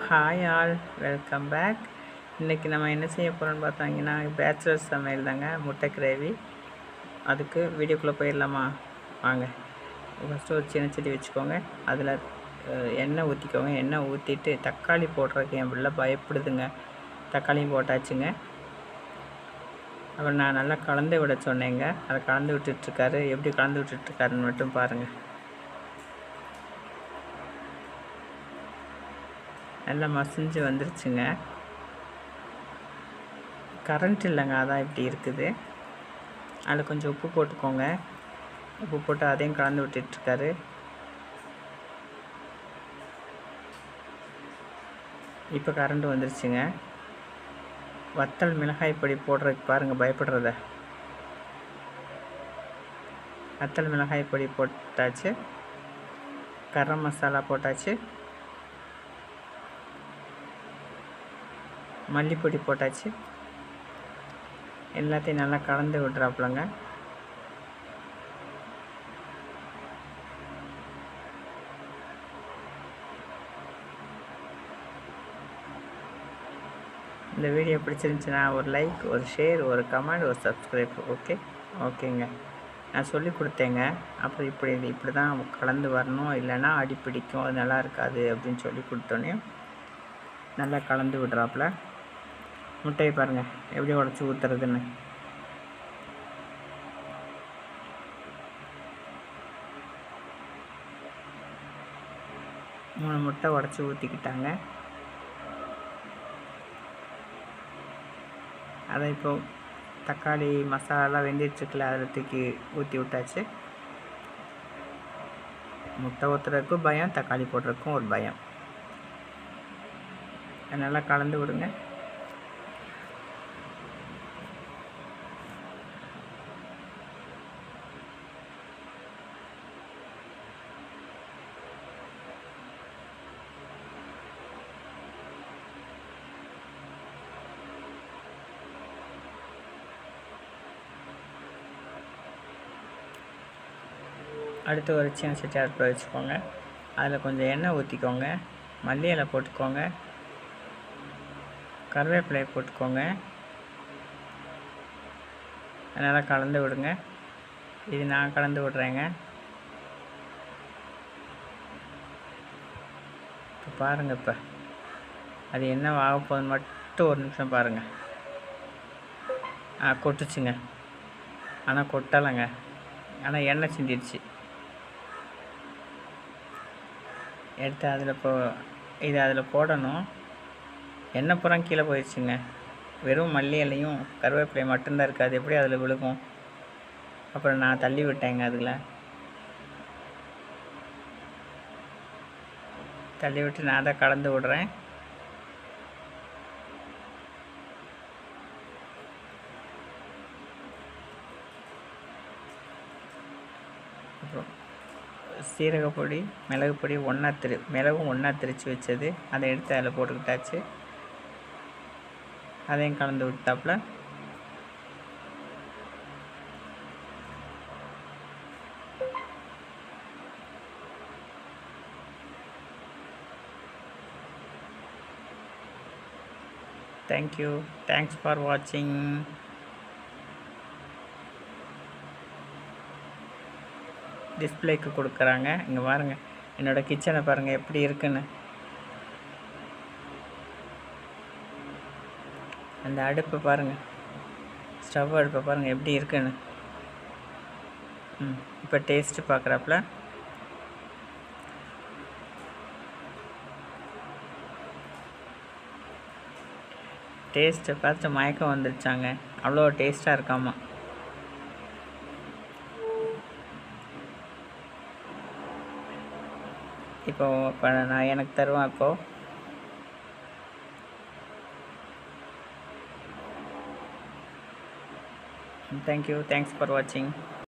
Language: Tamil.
Hi all, welcome back. இன்றைக்கி நம்ம என்ன செய்ய போகிறோன்னு பார்த்தாங்கன்னா பேச்சுலர்ஸ் சமையல் தாங்க, முட்டை கிரேவி. அதுக்கு வீடியோக்குள்ளே போயிடலாமா? வாங்க. ஃபஸ்ட்டு ஒரு சின்ன செடி வச்சுக்கோங்க. அதில் எண்ணெய் ஊற்றிக்கோங்க. எண்ணெய் ஊற்றிட்டு தக்காளி போடுறதுக்கு என் பிள்ளை பயப்படுதுங்க. தக்காளியும் போட்டாச்சுங்க. அப்புறம் நான் நல்லா கலந்து விட சொன்னேங்க. அதை கலந்து விட்டுட்ருக்காரு. எப்படி கலந்து விட்டுட்ருக்காருன்னு மட்டும் பாருங்கள். நல்லா மசிஞ்சு வந்துருச்சுங்க. கரண்ட் இல்லைங்க, அதான் இப்படி இருக்குது. அதில் கொஞ்சம் உப்பு போட்டுக்கோங்க. உப்பு போட்டு அதையும் கலந்து விட்டுட்ருக்காரு. இப்போ கரண்ட் வந்துருச்சுங்க. வத்தல் மிளகாய் பொடி போடுறதுக்கு பாருங்கள் பயப்படுறத. வத்தல் மிளகாய் பொடி போட்டாச்சு. கரம் மசாலா போட்டாச்சு. மல்லிப்பொடி போட்டாச்சு. எல்லாத்தையும் நல்லா கலந்து விட்றாப்புலங்க. இந்த வீடியோ பிடிச்சிருந்துச்சுன்னா ஒரு லைக், ஒரு ஷேர், ஒரு கமெண்ட், ஒரு சப்ஸ்கிரைப். ஓகேங்க. நான் சொல்லி கொடுத்தேங்க. அப்புறம் இப்படி தான் கலந்து வரணும், இல்லைன்னா அடி பிடிக்கும், அது நல்லா இருக்காது அப்படின்னு சொல்லி கொடுத்தோன்னே நல்லா கலந்து விட்றாப்புல. முட்டையை பாருங்கள் எப்படி உடச்சி ஊற்றுறதுன்னு. மூணு முட்டை உடச்சி ஊற்றிக்கிட்டாங்க. அதை இப்போ தக்காளி மசாலா வெந்துட்டுருக்குல, அதில் தூக்கி ஊற்றி விட்டாச்சு. முட்டை ஊற்றுறதுக்கும் பயம், தக்காளி போடுறதுக்கும் ஒரு பயம். நல்லா கலந்து விடுங்க. அடுத்து ஒரு சின்ன சட்டி அடுப்பில் வச்சுக்கோங்க. அதில் கொஞ்சம் எண்ணெய் ஊற்றிக்கோங்க. மல்லி இலை போட்டுக்கோங்க. கருவேப்பிலையை போட்டுக்கோங்க. நல்லா கலந்து விடுங்க. இது நான் கலந்து விட்றேங்க. இப்போ பாருங்கள். இப்போ அது என்ன ஆக போகுதுன்னு மட்டும் ஒரு நிமிஷம் பாருங்கள். கொட்டுச்சுங்க. ஆனால் கொட்டலைங்க. ஆனால் எண்ணெய் சிந்திடுச்சு. எடுத்து அதில் போடணும். எண்ணெய் புறம் கீழே போயிடுச்சுங்க. வெறும் மல்லி இலையும் கருவேப்பிலை மட்டும்தான் இருக்குது. அது எப்படி அதில் விழுகும்? அப்புறம் நான் தள்ளி விட்டேங்க. அதில் தள்ளி விட்டு நான் அதை கலந்து விடுறேன். அப்புறம் சீரகப்பொடி, மிளகு பொடி மிளகும் ஒன்றா திரித்து வச்சது அதை எடுத்து அதில் போட்டுக்கிட்டாச்சு. அதையும் கலந்து விட்டாப்புல. தேங்க்யூ. தேங்க்ஸ் ஃபார் வாட்சிங். டிஸ்பிளேக்கு கொடுக்குறாங்க. இங்கே பாருங்கள், என்னோடய கிச்சனை பாருங்கள் எப்படி இருக்குன்னு. அந்த அடுப்பை பாருங்கள், ஸ்டவ் அடுப்பை பாருங்கள் எப்படி இருக்குன்னு. இப்போ டேஸ்ட்டு பார்க்குறாப்புல. டேஸ்ட்டை பார்த்து மயக்கம் வந்துருச்சாங்க. அவ்வளோ டேஸ்ட்டாக இருக்காமா. இப்போ நான் எனக்கு தருவேன். இப்போது தேங்க்யூ. தேங்க்ஸ் ஃபார் வாட்சிங்.